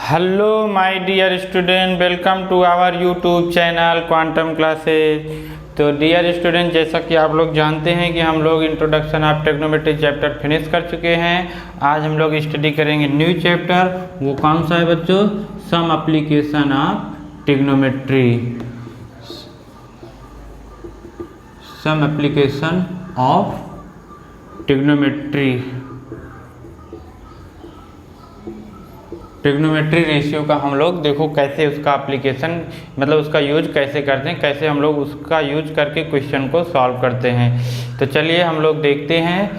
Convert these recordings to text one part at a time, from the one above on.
Hello my dear student, welcome to our YouTube channel quantum classes. तो dear student, जैसा कि आप लोग जानते हैं कि हम लोग introduction of trigonometry chapter finish कर चुके हैं। आज हम लोग स्टडी करेंगे न्यू चैप्टर। वो कौन सा है बच्चों? Some application of trigonometry. Some application of trigonometry. Trigonometry ratio का हम लोग देखो कैसे उसका एप्लीकेशन मतलब उसका यूज कैसे करते हैं, कैसे हम लोग उसका यूज करके क्वेश्चन को सॉल्व करते हैं। तो चलिए हम लोग देखते हैं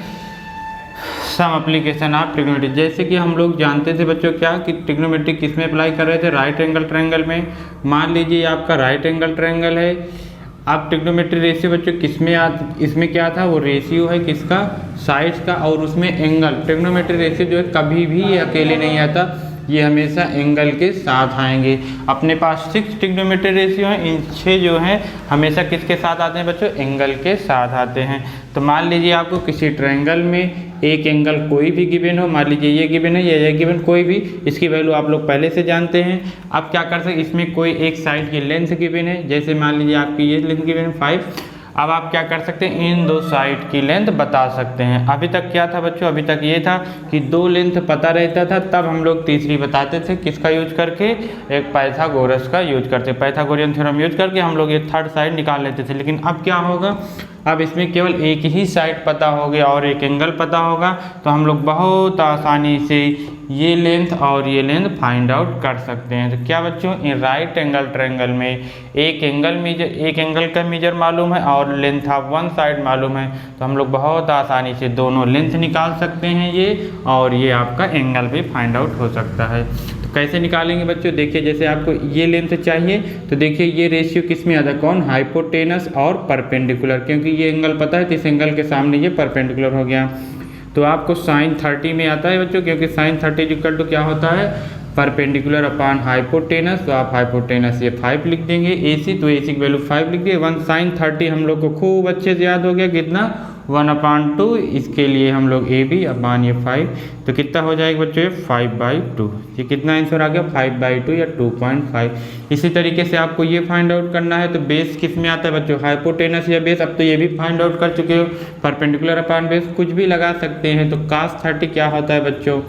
सम एप्लीकेशन ऑफ ट्रिग्नोमेट्री। जैसे कि हम लोग जानते थे बच्चों क्या कि ट्रिग्नोमेट्री किस में अप्लाई कर रहे थे? राइट एंगल ट्रायंगल में। मान लीजिए आपका राइट एंगल ट्रायंगल है। अब ट्रिग्नोमेट्री रेशियो बच्चों किसमें इसमें क्या था? वो रेशियो है किसका? साइड्स का। और उसमें एंगल, ट्रिग्नोमेट्री रेशियो जो है कभी भी अकेले नहीं आता, ये हमेशा एंगल के साथ आएंगे। अपने पास 6 ट्रिग्नोमेट्री रेशियो हैं, इन 6 जो हैं हमेशा किसके साथ आते हैं बच्चों? एंगल के साथ आते हैं। तो मान लीजिए आपको किसी ट्रायंगल में एक एंगल कोई भी गिवन हो, मान लीजिए ये गिवन है या ये गिवन कोई भी, इसकी वैल्यू आप लोग पहले से जानते हैं। अब क्या कर सकते? इसमें कोई एक साइड की लेंथ गिवन है, जैसे मान लीजिए आपकी ये लेंथ गिवन है 5। अब आप क्या कर सकते हैं? इन दो साइड की लेंथ बता सकते हैं। अभी तक क्या था बच्चों? अभी तक ये था कि 2 लेंथ पता रहता था, तब हम लोग तीसरी बताते थे। किसका यूज करके? एक पाइथागोरस का यूज करते, पाइथागोरियन थ्योरम यूज करके हम लोग ये थर्ड साइड निकाल लेते थे। लेकिन अब क्या होगा? अब इसमें केवल एक ही साइड पता होगा और एक एंगल पता होगा, तो हम लोग बहुत आसानी से ये लेंथ और ये लेंथ फाइंड आउट कर सकते हैं। तो क्या बच्चों, इन राइट एंगल ट्रायंगल में एक एंगल का मेजर मालूम है और लेंथ ऑफ वन साइड मालूम है, तो हम लोग बहुत आसानी से दोनों लेंथ निकाल सकते हैं ये, और ये आपका एंगल भी फाइंड आउट हो सकता है। तो कैसे निकालेंगे बच्चों? देखिए, जैसे आपको ये लेंथ चाहिए तो देखिए ये रेशियो किस में आता है? कौन? हाइपोटेनस और परपेंडिकुलर। क्योंकि ये एंगल पता है तो इस एंगल के सामने ये परपेंडिकुलर हो गया। तो आपको साइन 30 में आता है बच्चों, क्योंकि साइन 30 इक्वल टू क्या होता है? Perpendicular upon hypotenuse. तो आप हाइपोटेनस ये 5 लिख देंगे। AC तो AC की वैल्यू 5 लिख दिए। 1 साइन 30 हम लोग को खूब अच्छे से याद हो गया। कितना? 1/2। इसके लिए हम लोग AB अपॉन ये 5, तो कितना हो जाएगा बच्चों? 5/2। ये कितना आंसर आ गया? 5/2 या 2.5। इसी तरीके से आपको ये फाइंड आउट करना है। तो बेस किस में आता है बच्चों? हाइपोटेनस या बेस? अब तो ये भी फाइंड आउट कर चुके हो। परपेंडिकुलर अपॉन बेस कुछ भी लगा सकते हैं। तो cos 30 क्या होता है बच्चों?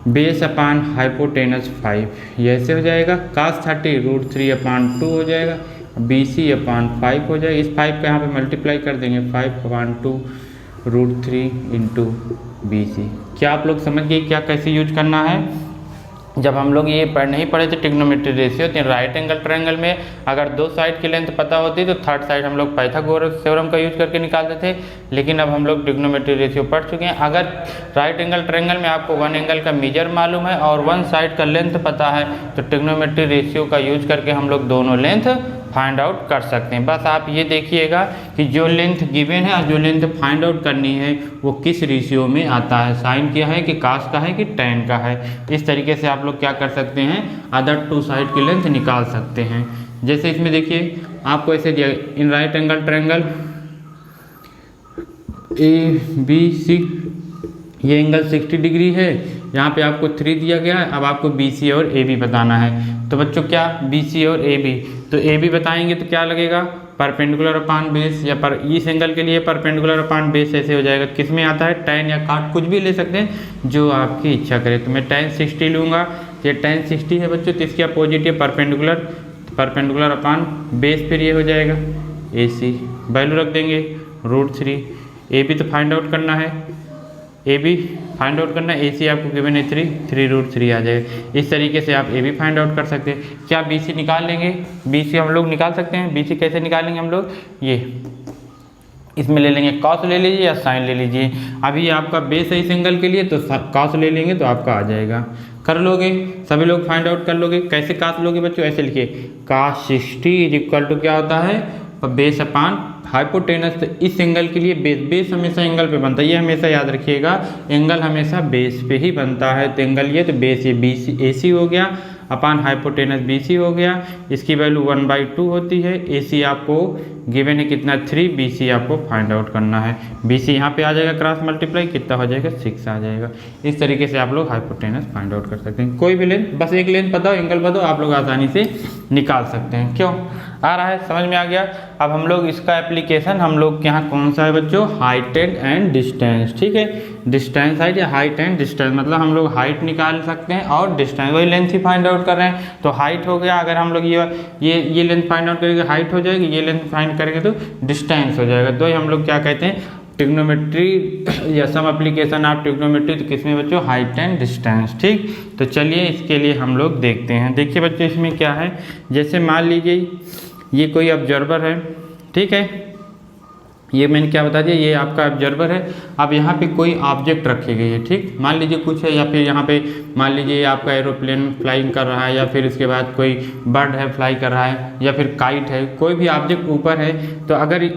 बेस अपॉन हाइपोटेनस 5, ये ऐसे हो जाएगा। cos 30 √3/2 हो जाएगा। BC अपॉन 5 हो जाएगा। इस 5 का यहाँ पे मल्टीप्लाई कर देंगे, 5/2 √3 इंटू BC। क्या आप लोग समझ गए क्या कैसे यूज करना है? जब हम लोग ये नहीं पढ़े थे ट्रिग्नोमेट्री रेशियो, तो राइट एंगल ट्रायंगल में अगर 2 साइड की लेंथ पता होती तो थर्ड साइड हम लोग पाइथागोरस थ्योरम का यूज करके निकालते थे। लेकिन अब हम लोग ट्रिग्नोमेट्री रेशियो पढ़ चुके हैं। अगर राइट एंगल ट्रायंगल में आपको 1 एंगल का मेजर मालूम है और 1 साइड का लेंथ पता है, तो ट्रिग्नोमेट्री रेशियो का यूज करके हम लोग दोनों लेंथ फाइंड आउट कर सकते हैं। बस आप ये देखिएगा कि जो लेंथ गिवन है और जो लेंथ फाइंड आउट करनी है वो किस रेशियो में आता है। साइन क्या है कि कास का है कि टैन का है। इस तरीके से आप लोग क्या कर सकते हैं? अदर 2 साइड की लेंथ निकाल सकते हैं। जैसे इसमें देखिए आपको ऐसे दिया, इन राइट एंगल ट्रायंगल ABC, ये एंगल 60 डिग्री है। यहाँ पे आपको 3 दिया गया है। अब आपको BC और AB बताना है। तो बच्चों क्या BC और AB, तो AB बताएंगे तो क्या लगेगा? परपेंडिकुलर अपॉन बेस, या पर इस एंगल के लिए परपेंडिकुलर अपॉन बेस ऐसे हो जाएगा। किस में आता है? टैन या काट, कुछ भी ले सकते हैं जो आपकी इच्छा करे। तो मैं tan 60 लूँगा। ये tan 60 है बच्चों, तो इसकी अपोजिट है परपेंडिकुलर अपॉन बेस, फिर ये हो जाएगा AC। वैल्यू रख देंगे √3। AB तो फाइंड आउट करना है, AB फाइंड आउट करना है। AC आपको गिवन है 3 √3 आ जाएगा। इस तरीके से आप AB फाइंड आउट कर सकते हैं। क्या BC निकाल लेंगे? BC हम लोग निकाल सकते हैं। BC कैसे निकालेंगे हम लोग? ये इसमें ले लेंगे, कॉस ले लीजिए या साइन ले लीजिए। अभी आपका बेस है इस एंगल के लिए, तो कॉस ले लेंगे तो आपका आ जाएगा। कर लोगे, सभी लोग फाइंड आउट कर लोगे। कैसे कॉस लोगे बच्चों? ऐसे लिखिए, cos 60 इक्वल टू क्या होता है? Base upon hypotenuse. तो इस एंगल के लिए बेस हमेशा एंगल पे बनता है, ये हमेशा याद रखिएगा। एंगल हमेशा बेस पे ही बनता है। तो एंगल ये, तो बेस ये BC AC हो गया अपान हाइपोटेनस BC हो गया, इसकी वैल्यू 1/2 होती है। AC आपको गिवन है कितना 3, BC आपको फाइंड आउट करना है। BC यहाँ पे आ जाएगा, क्रॉस मल्टीप्लाई कितना हो जाएगा 6 आ जाएगा। इस तरीके से आप लोग हाइपोटेनस फाइंड आउट कर सकते हैं। कोई भी लेंथ, बस एक लेंथ पता हो, एंगल पता हो, आप लोग आसानी से निकाल सकते हैं। क्यों आ रहा है, समझ में आ गया। अब हम लोग इसका एप्लीकेशन हम लोग के यहाँ कौन सा है बच्चों, हाइट एंड डिस्टेंस। ठीक है, डिस्टेंस हाइट या हाइट एंड डिस्टेंस, मतलब हम लोग हाइट निकाल सकते हैं और डिस्टेंस, वही लेंथ ही फाइंड आउट कर रहे हैं। तो हाइट हो गया, अगर हम लोग ये लेंथ फाइंड आउट करेंगे हाइट हो जाएगी, ये लेंथ फाइंड करेंगे तो डिस्टेंस हो जाएगा। तो हम लोग क्या कहते हैं, ट्रिग्नोमेट्री या सम एप्लीकेशन ऑफ ट्रिग्नोमेट्री, तो किसमें बच्चों, हाइट एंड डिस्टेंस। ठीक, तो चलिए इसके लिए हम लोग देखते हैं। देखिए बच्चों इसमें क्या है, जैसे मान लीजिए ये कोई ऑब्जर्वर है, ठीक है, ये मैंने क्या बता दिया, ये आपका ऑब्जर्वर है। अब यहाँ पे कोई ऑब्जेक्ट रखी गई है, ठीक, मान लीजिए कुछ है, या फिर यहाँ पे मान लीजिए आपका एरोप्लेन फ्लाइंग कर रहा है, या फिर इसके बाद कोई बर्ड है फ्लाई कर रहा है, या फिर काइट है, कोई भी ऑब्जेक्ट ऊपर है। तो अगर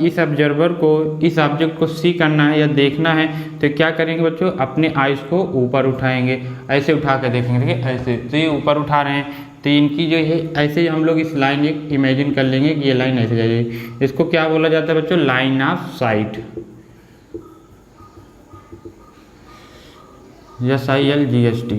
इस ऑब्जर्वर को इस ऑब्जेक्ट को सी करना है या देखना है, तो क्या करेंगे बच्चों, अपने आइज़ को ऊपर उठाएंगे, ऐसे उठा कर देखेंगे, ठीक है, ऐसे। तो ये ऊपर उठा रहे हैं, तो इनकी जो है ऐसे ही हम लोग इस लाइन एक इमेजिन कर लेंगे कि ये लाइन ऐसे जाएगी। इसको क्या बोला जाता है बच्चों, line of site, SILGST,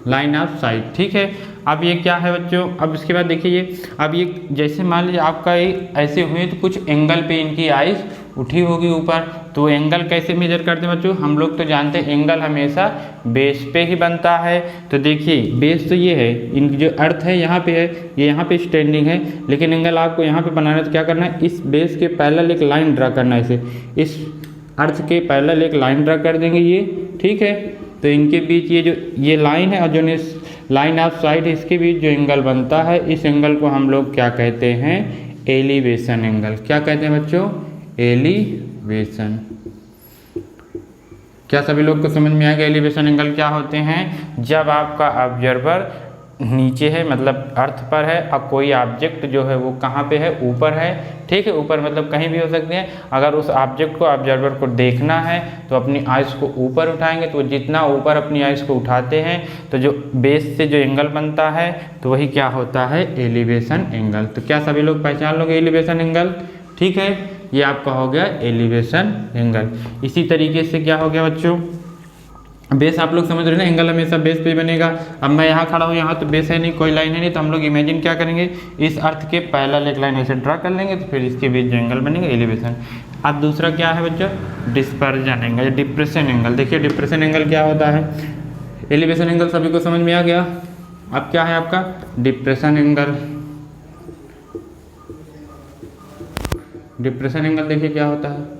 line of site. ठीक है, अब ये क्या है बच्चों, अब इसके बाद देखिए ये, अब ये जैसे मान लीजिए आपका ये ऐसे हुए, तो कुछ एंगल पे इनकी आइज़ उठी होगी ऊपर। तो एंगल कैसे मेजर करते हैं बच्चों, हम लोग तो जानते हैं एंगल हमेशा बेस पे ही बनता है। तो देखिए बेस तो ये है, इनकी जो अर्थ है यहाँ पे है, ये यहाँ पे स्टैंडिंग है, लेकिन एंगल आपको यहाँ पे बनाना है। तो क्या करना है, इस बेस के पैरेलल एक लाइन ड्रा करना है, इसे इस अर्थ के पैरेलल एक लाइन ड्रा कर देंगे ये, ठीक है। तो इनके बीच ये लाइन है और जो लाइन ऑफ साइट है, इसके बीच जो एंगल बनता है, इस एंगल को हम लोग क्या कहते हैं, एलिवेशन एंगल। क्या कहते हैं बच्चों, एलिवेशन। क्या सभी लोग को समझ में आ गया एलिवेशन एंगल क्या होते हैं? जब आपका ऑब्जर्वर नीचे है मतलब अर्थ पर है और कोई ऑब्जेक्ट जो है वो कहाँ पे है, ऊपर है, ठीक है। ऊपर मतलब कहीं भी हो सकते हैं। अगर उस ऑब्जेक्ट को ऑब्जर्वर को देखना है तो अपनी आइज़ को ऊपर उठाएंगे, तो जितना ऊपर अपनी आइज़ को उठाते हैं तो जो बेस से जो एंगल बनता है तो वही क्या होता है, एलिवेशन एंगल। तो क्या सभी लोग पहचान लोगे एलिवेशन एंगल? ठीक है, ये आपका हो गया एलिवेशन एंगल। इसी तरीके से क्या हो गया बच्चों, बेस आप लोग समझ रहे हैं ना, एंगल हमेशा बेस पे बनेगा। अब मैं यहाँ खड़ा हूँ, यहाँ तो बेस है नहीं, कोई लाइन है नहीं, तो हम लोग इमेजिन क्या करेंगे, इस अर्थ के पैरेलल एक लाइन ऐसे ड्रा कर लेंगे, तो फिर इसके बीच जो एंगल बनेगा एलिवेशन। अब दूसरा क्या है बच्चों, डिस्पर्जन एंगल, डिप्रेशन एंगल। देखिए डिप्रेशन एंगल क्या होता है, एलिवेशन एंगल सभी को समझ में आ गया। अब क्या है आपका डिप्रेशन एंगल। डिप्रेशन एंगल देखिए क्या होता है।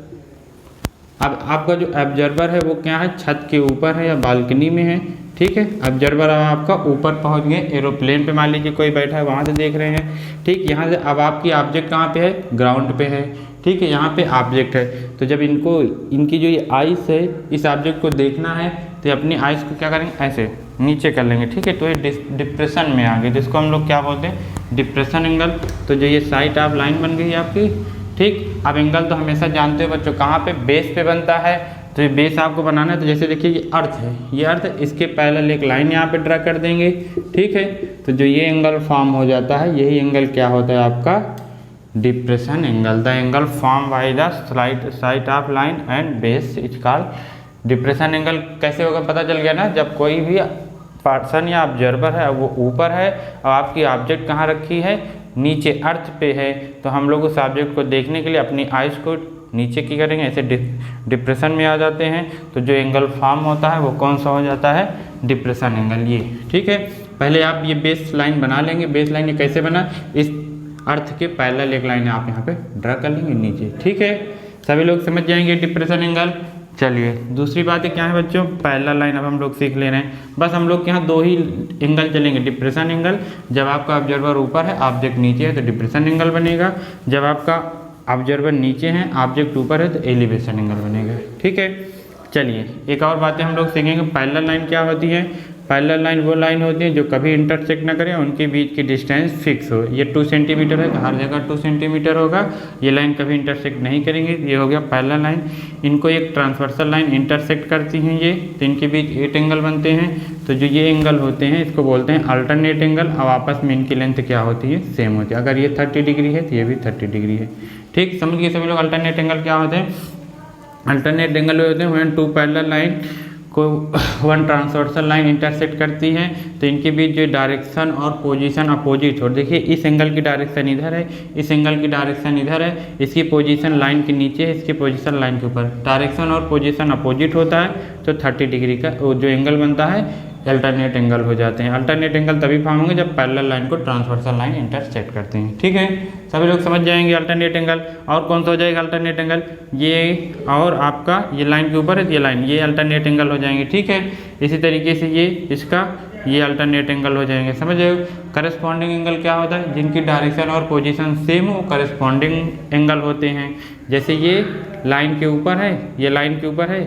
अब आपका जो ऑब्जर्वर है वो क्या है, छत के ऊपर है या बालकनी में है, ठीक है। ऑब्जर्वर आपका ऊपर पहुंच गए, एरोप्लेन पे मान लीजिए कोई बैठा है, वहाँ से देख रहे हैं, ठीक। यहाँ से अब आपकी ऑब्जेक्ट कहाँ पे है, ग्राउंड पे है, ठीक है। यहाँ पे ऑब्जेक्ट है, तो जब इनकी जो ये आइस है, इस ऑब्जेक्ट को देखना है तो अपनी आइस को क्या करेंगे, ऐसे नीचे कर लेंगे, ठीक है। तो ये डिप्रेशन में आ गए, जिसको हम लोग क्या बोलते हैं, डिप्रेशन एंगल। तो जो ये साइड ऑफ लाइन बन गई आपकी, ठीक। अब एंगल तो हमेशा जानते हो बच्चों कहाँ पे, बेस पे बनता है। तो ये बेस आपको बनाना है, तो जैसे देखिए ये अर्थ है, ये अर्थ, इसके पैरेलल एक लाइन यहाँ पे ड्रा कर देंगे, ठीक है। तो जो ये एंगल फॉर्म हो जाता है, यही एंगल क्या होता है आपका, depression angle. The angle form by the side of line and base is called depression angle. कैसे होगा पता चल गया ना, जब कोई भी पर्सन या ऑब्जर्वर है वो ऊपर है और आपकी ऑब्जेक्ट कहाँ रखी है, नीचे अर्थ पे है, तो हम लोग उस ऑब्जेक्ट को देखने के लिए अपनी आइज़ को नीचे की करेंगे, ऐसे डिप्रेशन में आ जाते हैं। तो जो एंगल फॉर्म होता है वो कौन सा हो जाता है, डिप्रेशन एंगल, ये, ठीक है। पहले आप ये बेस लाइन बना लेंगे। बेस लाइन ये कैसे बना, इस अर्थ के पैरेलल एक लाइन आप यहाँ पे ड्रा कर लेंगे नीचे, ठीक है। सभी लोग समझ जाएंगे डिप्रेशन एंगल। चलिए दूसरी बात है क्या है बच्चों, पैरेलल लाइन अब हम लोग सीख ले रहे हैं। बस हम लोग के यहाँ दो ही एंगल चलेंगे, डिप्रेशन एंगल। जब आपका ऑब्जर्वर ऊपर है, ऑब्जेक्ट नीचे है, तो डिप्रेशन एंगल बनेगा। जब आपका ऑब्जर्वर नीचे है, ऑब्जेक्ट ऊपर है, तो एलिवेशन एंगल बनेगा, ठीक है। चलिए एक और बातें हम लोग सीखेंगे, पैरेलल लाइन क्या होती है। पैरेलल लाइन वो लाइन होती है जो कभी इंटरसेक्ट ना करें, उनके बीच की डिस्टेंस फिक्स हो। ये 2 सेंटीमीटर है, हर जगह 2 सेंटीमीटर होगा। ये लाइन कभी इंटरसेक्ट नहीं करेंगे, ये हो गया पैरेलल लाइन। इनको एक ट्रांसवर्सल लाइन इंटरसेक्ट करती हैं ये, तो इनके बीच 8 एंगल बनते हैं। तो जो ये एंगल होते हैं इसको बोलते हैं अल्टरनेट एंगल। अब आपस में इनकी लेंथ क्या होती है, सेम होती है। अगर ये 30 डिग्री है तो ये भी 30 डिग्री है। ठीक, समझ गए सभी लोग। अल्टरनेट एंगल क्या होते हैं? अल्टरनेट एंगल होते हैं व्हेन 2 पैरेलल लाइन को 1 ट्रांसवर्सल लाइन इंटरसेक्ट करती है, तो इनके बीच जो डायरेक्शन और पोजीशन अपोजिट हो। देखिए इस एंगल की डायरेक्शन इधर है, इस एंगल की डायरेक्शन इधर है, इसकी पोजीशन लाइन के नीचे है, इसकी पोजीशन लाइन के ऊपर। डायरेक्शन और पोजीशन अपोजिट होता है तो 30 डिग्री का जो एंगल बनता है अल्टरनेट एंगल हो जाते हैं। अल्टरनेट एंगल तभी फॉर्म होंगे जब पैरेलल लाइन को ट्रांसवर्सल लाइन इंटरसेक्ट करते हैं। ठीक है, सभी लोग समझ जाएंगे अल्टरनेट एंगल। और कौन सा हो जाएगा अल्टरनेट एंगल? ये और आपका ये लाइन के ऊपर है, ये लाइन, ये अल्टरनेट एंगल हो जाएंगे। ठीक है, इसी तरीके से ये इसका ये अल्टरनेट एंगल हो जाएंगे। समझ रहे हो? करस्पॉन्डिंग एंगल क्या होता है? जिनकी डायरेक्शन और पोजीशन सेम हो करस्पॉन्डिंग एंगल होते हैं। जैसे ये लाइन के ऊपर है, ये लाइन के ऊपर है,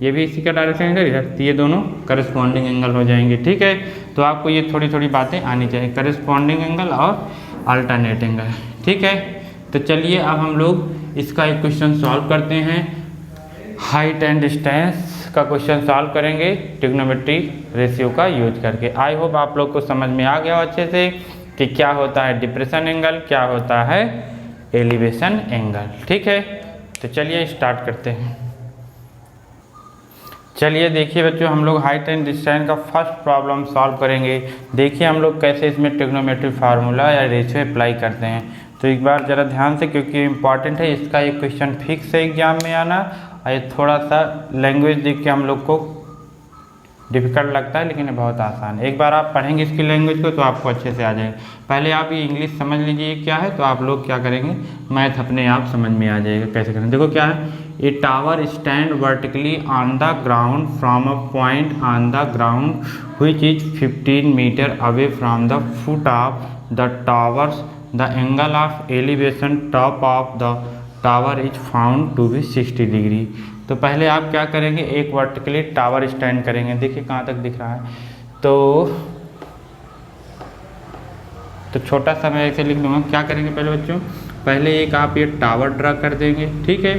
ये भी इसी का डायरेक्शन एंगल इधर, तो ये दोनों करस्पॉन्डिंग एंगल हो जाएंगे। ठीक है, तो आपको ये थोड़ी थोड़ी बातें आनी चाहिए, करस्पॉन्डिंग एंगल और अल्टरनेट एंगल। ठीक है, तो चलिए अब हम लोग इसका एक क्वेश्चन सॉल्व करते हैं। हाइट एंड डिस्टेंस का क्वेश्चन सॉल्व करेंगे ट्रिग्नोमेट्रिक रेशियो का यूज करके। आई होप आप लोग को समझ में आ गया अच्छे से कि क्या होता है डिप्रेशन एंगल, क्या होता है एलिवेशन एंगल। ठीक है, तो चलिए स्टार्ट करते हैं। चलिए देखिए बच्चों, हम लोग हाइट एंड डिस्टेंस का फर्स्ट प्रॉब्लम सॉल्व करेंगे। देखिए हम लोग कैसे इसमें ट्रिग्नोमेट्रिक फार्मूला या रेशियो अप्लाई करते हैं। तो एक बार ज़रा ध्यान से, क्योंकि इम्पॉर्टेंट है, इसका एक क्वेश्चन फिक्स है एग्जाम में आना। और ये थोड़ा सा लैंग्वेज देख के हम लोग को डिफ़िकल्ट लगता है, लेकिन ये बहुत आसान है। एक बार आप पढ़ेंगे इसकी लैंग्वेज को तो आपको अच्छे से आ जाएगा। पहले आप ये इंग्लिश समझ लीजिए क्या है, तो आप लोग क्या करेंगे, मैथ अपने आप समझ में आ जाएगा कैसे करें। देखो क्या है, a tower stand vertically on the ground from a point on the ground which is 15 metre away from the foot of the towers. The angle of elevation top of the tower is found to be 60 degree. तो पहले आप क्या करेंगे, एक vertically tower stand करेंगे। देखिए कहाँ तक दिख रहा है, तो छोटा सा मैं ऐसे लिख दूंगा। क्या करेंगे पहले बच्चों, पहले एक आप ये टावर ड्रा कर देंगे। ठीक है,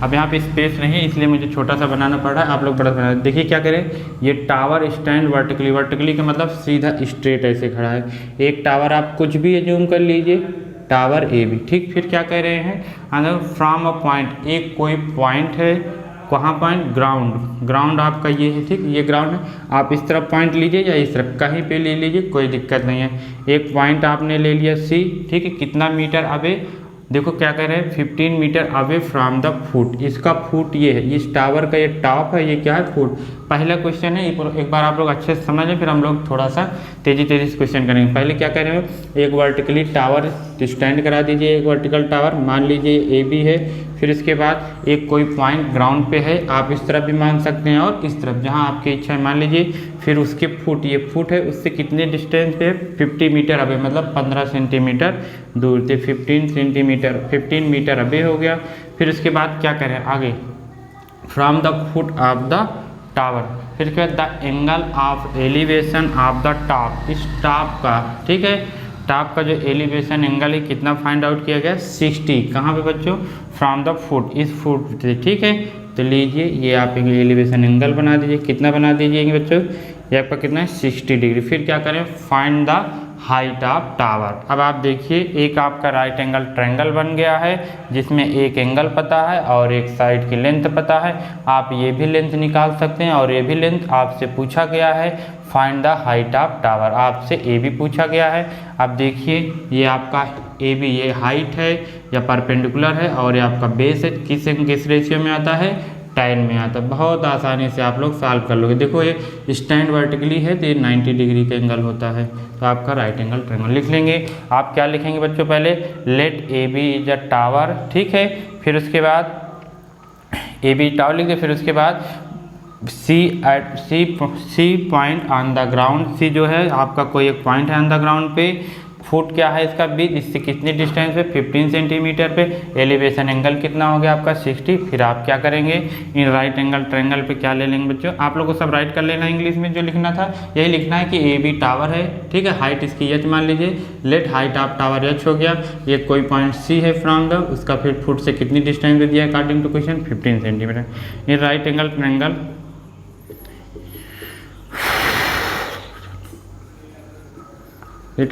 अब यहाँ पे स्पेस नहीं है इसलिए मुझे छोटा सा बनाना पड़ रहा है, आप लोग बड़ा बना। देखिए क्या करें, ये टावर स्टैंड वर्टिकली, वर्टिकली का मतलब सीधा स्ट्रेट ऐसे खड़ा है। एक टावर आप कुछ भी जूम कर लीजिए, टावर ए बी। ठीक, फिर क्या कह रहे हैं, अगर फ्रॉम अ पॉइंट, एक कोई पॉइंट है, कहाँ पॉइंट, ग्राउंड, ग्राउंड आपका ये है। ठीक, ये ग्राउंड है, आप इस तरफ पॉइंट लीजिए या इस तरफ कहीं पे ले लीजिए, कोई दिक्कत नहीं है। एक पॉइंट आपने ले लिया सी। ठीक है, कितना मीटर अवे, देखो क्या कह रहे हैं, 15 metre away from the foot. इसका फुट ये है, इस टावर का ये टॉप है, ये क्या है, फुट। पहला क्वेश्चन है, एक बार आप लोग अच्छे से समझ लें, फिर हम लोग थोड़ा सा तेजी से क्वेश्चन करेंगे। पहले क्या कह रहे हैं, एक वर्टिकली टावर स्टैंड करा दीजिए, एक वर्टिकल टावर मान लीजिए ए बी है। फिर इसके बाद एक कोई पॉइंट ग्राउंड पे है, आप इस तरफ भी मान सकते हैं और इस तरफ, जहां आपकी इच्छा है मान लीजिए। फिर उसके फुट, ये फुट है, उससे कितने डिस्टेंस पे, 50 मीटर अवे, मतलब 15 सेंटीमीटर दूर थे। 15 मीटर अवे हो गया। फिर उसके बाद क्या करें आगे, from the foot of the tower. फिर क्या, the angle of elevation of the top, इस टॉप का, ठीक है, टॉप का जो एलिवेशन एंगल है कितना फाइंड आउट किया गया, 60। कहाँ पे बच्चों, फ्रॉम द फुट, इस फुट से। ठीक है, तो लीजिए ये आप एलिवेशन एंगल बना दीजिए। कितना बना दीजिएगा बच्चों, ये आपका कितना है, 60 डिग्री। फिर क्या करें, find the height of tower. अब आप देखिए एक आपका राइट एंगल ट्रायंगल बन गया है, जिसमें एक एंगल पता है और एक साइड की लेंथ पता है। आप ये भी लेंथ निकाल सकते हैं और ये भी लेंथ। आपसे पूछा गया है find the height of tower, आपसे ए भी पूछा गया है। अब देखिए ये आपका ए बी, ये हाइट है या परपेंडिकुलर है, और ये आपका बेस है, किस रेशियो में आता है, 10 में आता है। बहुत आसानी से आप लोग सॉल्व कर लोगे। देखो ये स्टैंड वर्टिकली है तो ये 90 डिग्री का एंगल होता है, तो आपका राइट एंगल ट्रायंगल लिख लेंगे। आप क्या लिखेंगे बच्चों, पहले let A B is a tower. ठीक है, फिर उसके बाद ए बी टावर लिख दे। फिर उसके बाद C point on the ground. C जो है आपका कोई एक पॉइंट है ऑन द ग्राउंड पे फुट क्या है इसका बीच, इससे कितनी डिस्टेंस पे 15 सेंटीमीटर पे, एलिवेशन एंगल कितना हो गया आपका 60। फिर आप क्या करेंगे इन राइट एंगल ट्रायंगल पे क्या ले लेंगे बच्चों, आप लोग को सब राइट कर लेना इंग्लिश में जो लिखना था, यही लिखना है कि ए बी टावर है, ठीक है, हाइट इसकी एच मान लीजिए, let height of tower H हो गया, ये कोई पॉइंट सी है फ्रॉम द, उसका फिर फुट से कितनी डिस्टेंस दे दिया according to question 15 centimetre. In right angle triangle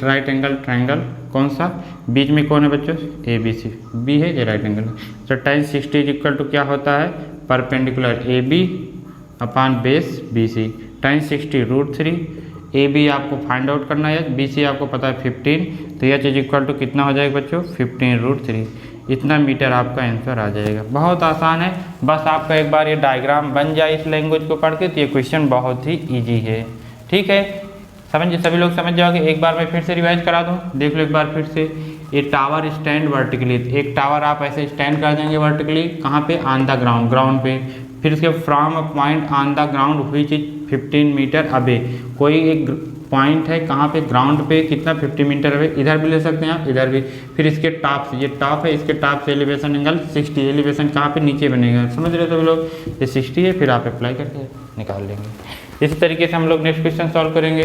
right angle triangle कौन सा, बीच में कौन है बच्चों ए बी सी, बी है ये राइट एंगल। तो tan 60 इज इक्वल टू क्या होता है, perpendicular A B upon base B C, tan 60 √3, A B आपको फाइंड आउट करना है, बी सी आपको पता है 15, तो यह चीज इक्वल टू कितना हो जाएगा बच्चों 15 √3, इतना मीटर आपका आंसर आ जाएगा। बहुत आसान है, बस आपका एक बार ये डायग्राम बन जाए इस लैंग्वेज को पढ़ के तो ये क्वेश्चन बहुत ही ईजी है, ठीक है, समझिए सभी लोग समझ जाओगे। एक बार मैं फिर से रिवाइज करा दूँ, देख लो एक बार फिर से, ये टावर स्टैंड वर्टिकली, एक टावर आप ऐसे स्टैंड कर देंगे वर्टिकली, कहाँ पे ऑन द ग्राउंड, ग्राउंड पे, फिर उसके from a point on the ground which is 15 metre away, कोई एक पॉइंट है कहाँ पे ग्राउंड पे कितना 50 मीटर अवे, इधर भी ले सकते हैं आप, इधर भी, फिर इसके टॉप से, ये टॉप है, इसके टॉप से एलिवेशन एंगल 60, एलिवेशन कहाँ पे नीचे बनेगा, समझ रहे हो सभी लोग, ये 60 है, फिर आप अप्लाई करके निकाल लेंगे। इसी तरीके से हम लोग नेक्स्ट क्वेश्चन सॉल्व करेंगे।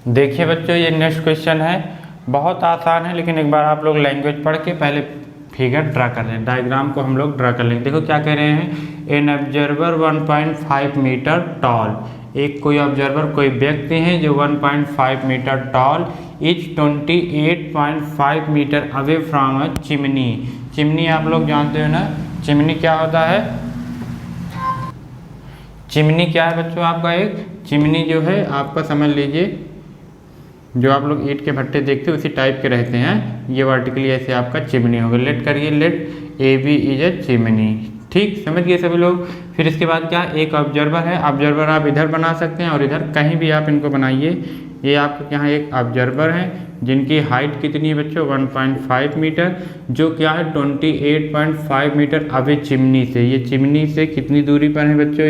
देखिए बच्चों ये नेक्स्ट क्वेश्चन है, बहुत आसान है, लेकिन एक बार आप लोग लैंग्वेज पढ़ के पहले फिगर ड्रा कर लें, डायग्राम को हम लोग ड्रा कर लेंगे। देखो क्या कह रहे हैं, एन ऑब्जर्वर 1.5 मीटर टॉल, एक कोई ऑब्जर्वर कोई व्यक्ति है जो 1.5 metre tall is 28.5 metre away from a chimney. Chimney आप लोग जानते हो ना, चिमनी क्या होता है, चिमनी क्या है बच्चों आपका, एक चिमनी जो है आपका समझ लीजिए जो आप लोग ईंट के भट्टे देखते हो उसी टाइप के रहते हैं, ये वर्टिकली ऐसे आपका चिमनी होगा। लेट करिए, let A B is a chimney, ठीक, समझ गए सभी लोग। फिर इसके बाद क्या, एक ऑब्जर्वर है, ऑब्जर्वर आप इधर बना सकते हैं और इधर कहीं भी आप इनको बनाइए। ये आपके यहाँ एक ऑब्जर्वर है जिनकी हाइट कितनी है बच्चों 1.5 मीटर, जो क्या है 28.5 मीटर अवे चिमनी से, ये चिमनी से कितनी दूरी पर है बच्चों,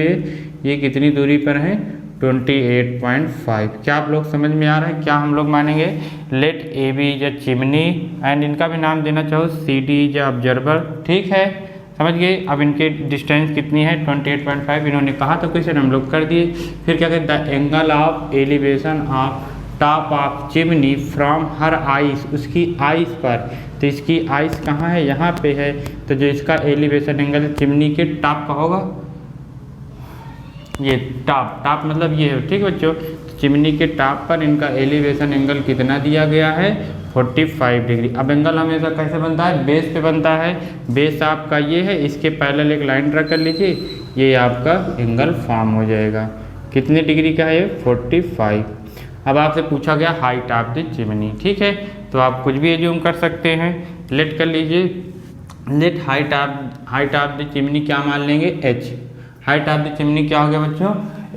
ये कितनी दूरी पर है 28.5। क्या आप लोग समझ में आ रहा है, क्या हम लोग मानेंगे, let A B is a chimney and इनका भी नाम देना चाहो सी डी इज ऑब्जर्वर, ठीक है, समझ गए। अब इनके डिस्टेंस कितनी है 28.5 इन्होंने कहा तो क्वेश्चन हम लोग कर दिए। फिर क्या कहते हैं, the angle of elevation of top of chimney from her ice, उसकी आइस पर, तो इसकी आइस कहाँ है, यहाँ पे है, तो जो इसका एलिवेशन एंगल चिमनी के टॉप का होगा, ये टॉप, टॉप मतलब ये है, ठीक है बच्चों, तो चिमनी के टॉप पर इनका एलिवेशन एंगल कितना दिया गया है 45 डिग्री। अब एंगल हमेशा कैसे बनता है, बेस पे बनता है, बेस आपका ये है, इसके पैरेलल एक लाइन ड्रा कर लीजिए, ये आपका एंगल फॉर्म हो जाएगा, कितने डिग्री का है 45। अब आपसे पूछा गया हाइट ऑफ द चिमनी, ठीक है, तो आप कुछ भी एज्यूम कर सकते हैं, लेट कर लीजिए, let height of the chimney क्या मान लेंगे h, height of the chimney क्या हो गया बच्चों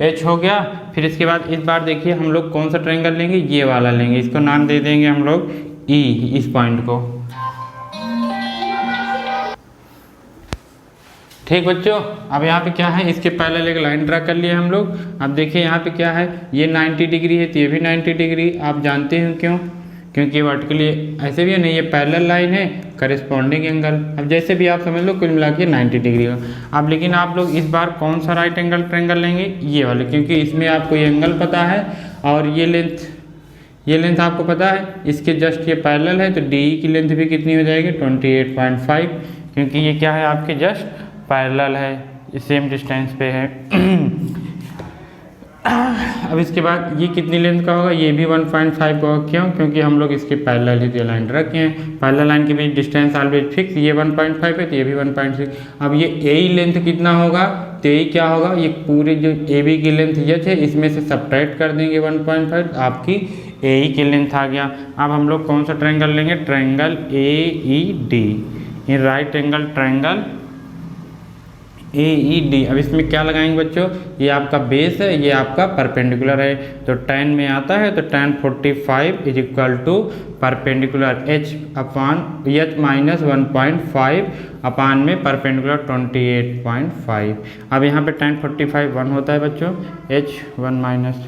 h हो गया। फिर इसके बाद इस बार देखिए हम लोग कौन सा ट्रायंगल लेंगे, ये वाला लेंगे, इसको नाम दे देंगे हम लोग E, इस पॉइंट को, ठीक बच्चों। अब यहाँ पे क्या है, इसके पहले एक लाइन ड्रा कर लिए हम लोग। अब देखिए यहाँ पे क्या है, ये 90 डिग्री है तो ये भी 90 डिग्री, आप जानते हैं क्यों, क्योंकि वर्टिकली ऐसे भी है नहीं, ये पैरेलल लाइन है, करेस्पॉन्डिंग एंगल, अब जैसे भी आप समझ लो कुल मिला के 90 डिग्री हो। अब लेकिन आप लोग इस बार कौन सा राइट एंगल ट्रायंगल लेंगे, ये वाले, क्योंकि इसमें आपको ये एंगल पता है और ये लेंथ आपको पता है, इसके जस्ट ये पैरेलल है, तो डी की लेंथ भी कितनी हो जाएगी 28.5, क्योंकि ये क्या है आपके जस्ट पैरेलल है, सेम डिस्टेंस पे है। अब इसके बाद ये कितनी लेंथ का होगा, ये भी 1.5 का होगा, क्यों, क्योंकि हम लोग इसके पैरेलल ही लाइन रखे हैं, पैरेलल लाइन के बीच डिस्टेंस ऑलवेज फिक्स, ये 1.5 है तो ये भी 1.6। अब ये ए लेंथ कितना होगा, तो ए क्या होगा, ये पूरे जो ए बी की लेंथ ये है इसमें से सब्ट्रैक्ट कर देंगे 1.5, आपकी ए की लेंथ आ गया। अब हम लोग कौन सा ट्रायंगल लेंगे, ट्रायंगल ए ई डी, ये right angle triangle A E D. अब इसमें क्या लगाएंगे बच्चों, ये आपका बेस है, ये आपका परपेंडिकुलर है, तो tan में आता है तो tan 45 is equal to perpendicular h upon h minus 1.5 upon में परपेंडिकुलर 28.5। अब यहाँ पे tan 45 1 होता है बच्चों, h 1 माइनस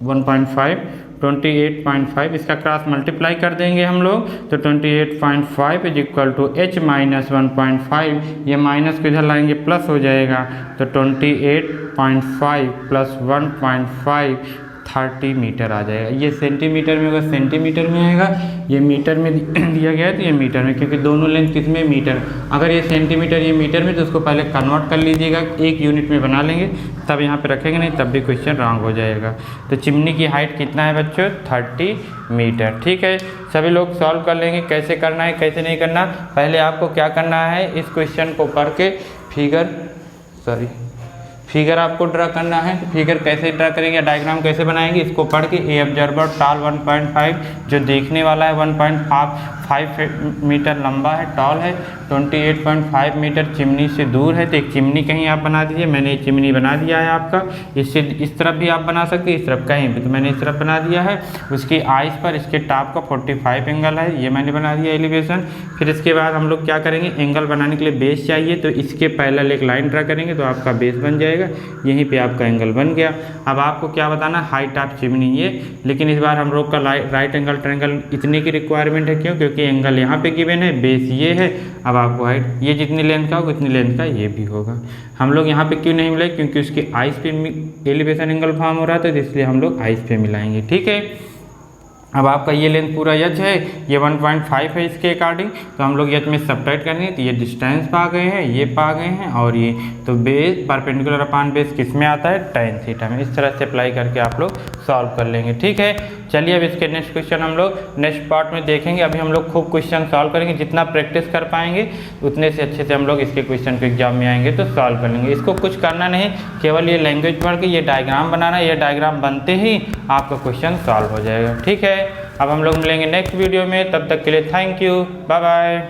1.5 28.5, इसका क्रॉस मल्टीप्लाई कर देंगे हम लोग तो 28.5 is equal to h minus 1.5, ये माइनस को इधर लाएंगे प्लस हो जाएगा तो 28.5 प्लस 1.5 30 मीटर आ जाएगा। ये सेंटीमीटर में होगा, सेंटीमीटर में आएगा, ये मीटर में दिया गया है तो ये मीटर में, क्योंकि दोनों लेंथ किस में मीटर, अगर ये सेंटीमीटर ये मीटर में तो उसको पहले कन्वर्ट कर लीजिएगा, एक यूनिट में बना लेंगे तब यहाँ पे रखेंगे, नहीं तब भी क्वेश्चन रॉन्ग हो जाएगा। तो चिमनी की हाइट कितना है बच्चों 30 मीटर। ठीक है, सभी लोग सॉल्व कर लेंगे। कैसे करना है कैसे नहीं करना, पहले आपको क्या करना है, इस क्वेश्चन को पढ़ के फिगर आपको ड्रा करना है। तो फिगर कैसे ड्रा करेंगे, डायग्राम कैसे बनाएंगे, इसको पढ़ के ए ऑब्जर्वर टॉल 1.5 जो देखने वाला है 1.5 मीटर लंबा है, टॉल है, 28.5 मीटर चिमनी से दूर है। तो एक चिमनी कहीं आप बना दीजिए, मैंने ये चिमनी बना दिया है आपका, इससे इस तरफ भी आप बना सकते हैं, इस तरफ कहीं भी, तो मैंने इस तरफ बना दिया है। उसकी आइस पर इसके टॉप का 45 एंगल है, ये मैंने बना दिया एलिवेशन। फिर इसके बाद हम लोग क्या करेंगे, एंगल बनाने के लिए बेस चाहिए, तो इसके पैरेलल एक लाइन ड्रा करेंगे तो आपका बेस बन जाएगा, यहीं पे आपका एंगल बन गया। अब आपको क्या बताना, हाइट ऑफ चिमनी ये, लेकिन इस बार हम लोग का राइट एंगल ट्रायंगल इतने की रिक्वायरमेंट है, क्यों, क्योंकि एंगल यहाँ पे गिवन है, बेस ये है। अब आपको हाइट ये जितनी लेंथ का होगा उतनी लेंथ का ये भी होगा। हम लोग यहाँ पे क्यों नहीं मिलाए, क्योंकि उसकी आइस पे एलिवेशन एंगल फॉर्म हो रहा था, तो इसलिए हम लोग आइस पे मिलाएंगे। ठीक है, अब आपका ये लेंथ पूरा एच है, ये 1.5 है इसके अकॉर्डिंग, तो हम लोग एच में सब्ट्रैक्ट करेंगे तो ये डिस्टेंस पा गए हैं, ये पा गए हैं, और ये तो बेस परपेंडिकुलर अपान बेस किस में आता है, tan थीटा में। इस तरह से अप्लाई करके आप लोग सॉल्व कर लेंगे। ठीक है, चलिए अब इसके नेक्स्ट क्वेश्चन हम लोग नेक्स्ट पार्ट में देखेंगे। अभी हम लोग खूब क्वेश्चन सॉल्व करेंगे, जितना प्रैक्टिस कर पाएंगे उतने से अच्छे से हम लोग इसके क्वेश्चन को एग्जाम में आएंगे तो सॉल्व कर लेंगे। इसको कुछ करना नहीं, केवल ये लैंग्वेज पढ़ के ये डायग्राम बनाना, ये डायग्राम बनते ही आपका क्वेश्चन सॉल्व हो जाएगा। ठीक है, अब हम लोग मिलेंगे नेक्स्ट वीडियो में, तब तक के लिए थैंक यू, बाय बाय।